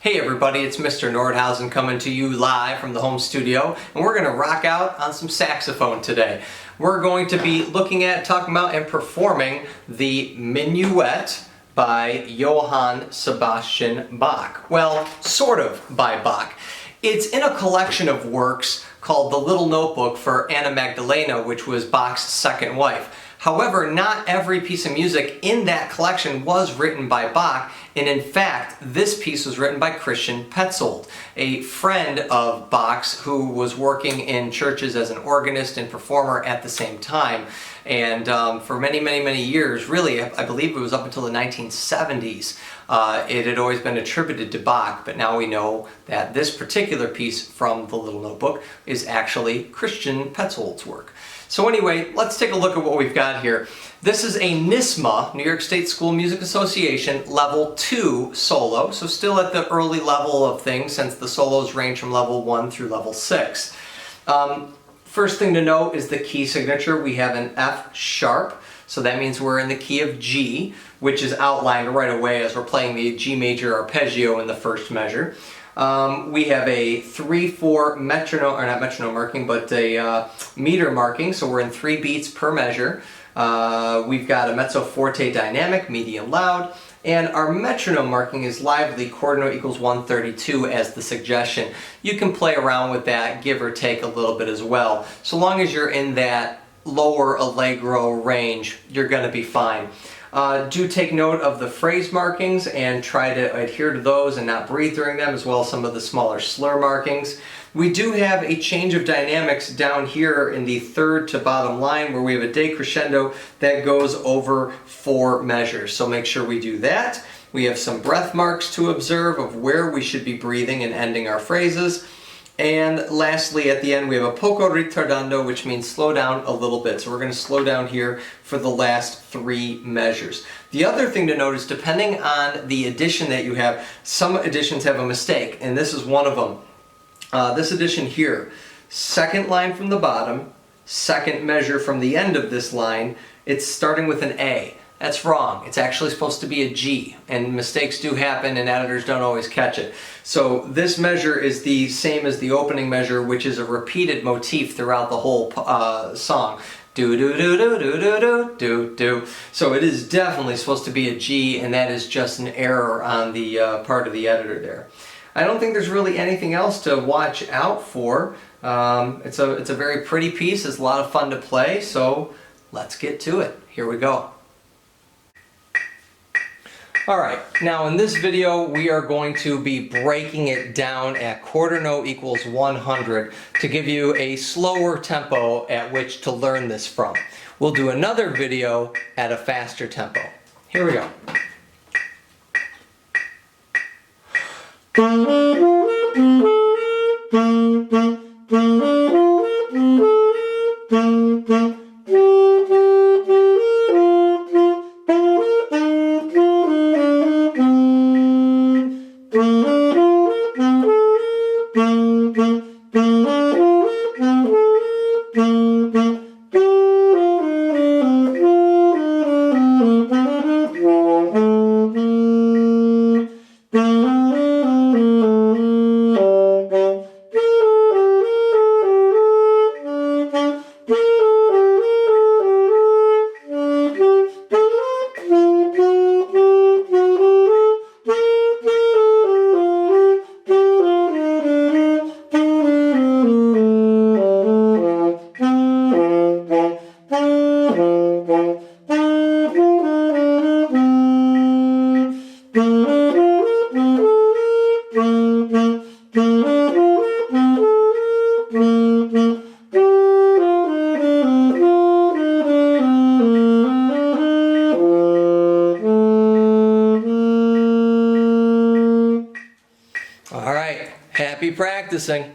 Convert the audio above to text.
Hey everybody, it's Mr. Nordhausen coming to you live from the home studio, and we're going to rock out on some saxophone today. We're going to be looking at, talking about, and performing the Minuet by Johann Sebastian Bach. Well, sort of by Bach. It's in a collection of works called The Little Notebook for Anna Magdalena, which was Bach's second wife. However, not every piece of music in that collection was written by Bach, and in fact, this piece was written by Christian Petzold, a friend of Bach's who was working in churches as an organist and performer at the same time. And for many years, really, I believe it was up until the 1970s, it had always been attributed to Bach, but now we know that this particular piece from The Little Notebook is actually Christian Petzold's work. So anyway, let's take a look at what we've got here. This is a NYSSMA, New York State School Music Association, Level 2 solo, so still at the early level of things since the solos range from Level 1 through Level 6. First thing to note is the key signature. We have an F sharp, so that means we're in the key of G, which is outlined right away as we're playing the G major arpeggio in the first measure. We have a 3/4 metronome, or not metronome marking, but a meter marking, so we're in 3 beats per measure. We've got a mezzo forte dynamic, medium loud, and our metronome marking is lively, quarter note equals 132 as the suggestion. You can play around with that, give or take a little bit as well. So long as you're in that lower allegro range, you're going to be fine. Do take note of the phrase markings and try to adhere to those and not breathe during them, as well as some of the smaller slur markings. We do have a change of dynamics down here in the third to bottom line where we have a decrescendo that goes over 4 measures. So make sure we do that. We have some breath marks to observe of where we should be breathing and ending our phrases. And lastly, at the end, we have a poco ritardando, which means slow down a little bit. So we're going to slow down here for the last 3 measures. The other thing to note is depending on the edition that you have, some editions have a mistake, and this is one of them. This edition here, second line from the bottom, second measure from the end of this line, it's starting with an A. That's wrong. It's actually supposed to be a G, and mistakes do happen and editors don't always catch it. So this measure is the same as the opening measure, which is a repeated motif throughout the whole song. Do do do do do do do do do. So it is definitely supposed to be a G, and that is just an error on the part of the editor there. I don't think there's really anything else to watch out for. It's a very pretty piece. It's a lot of fun to play, so let's get to it. Here we go. Alright, now in this video we are going to be breaking it down at quarter note equals 100 to give you a slower tempo at which to learn this from. We'll do another video at a faster tempo. Here we go. All right, happy practicing.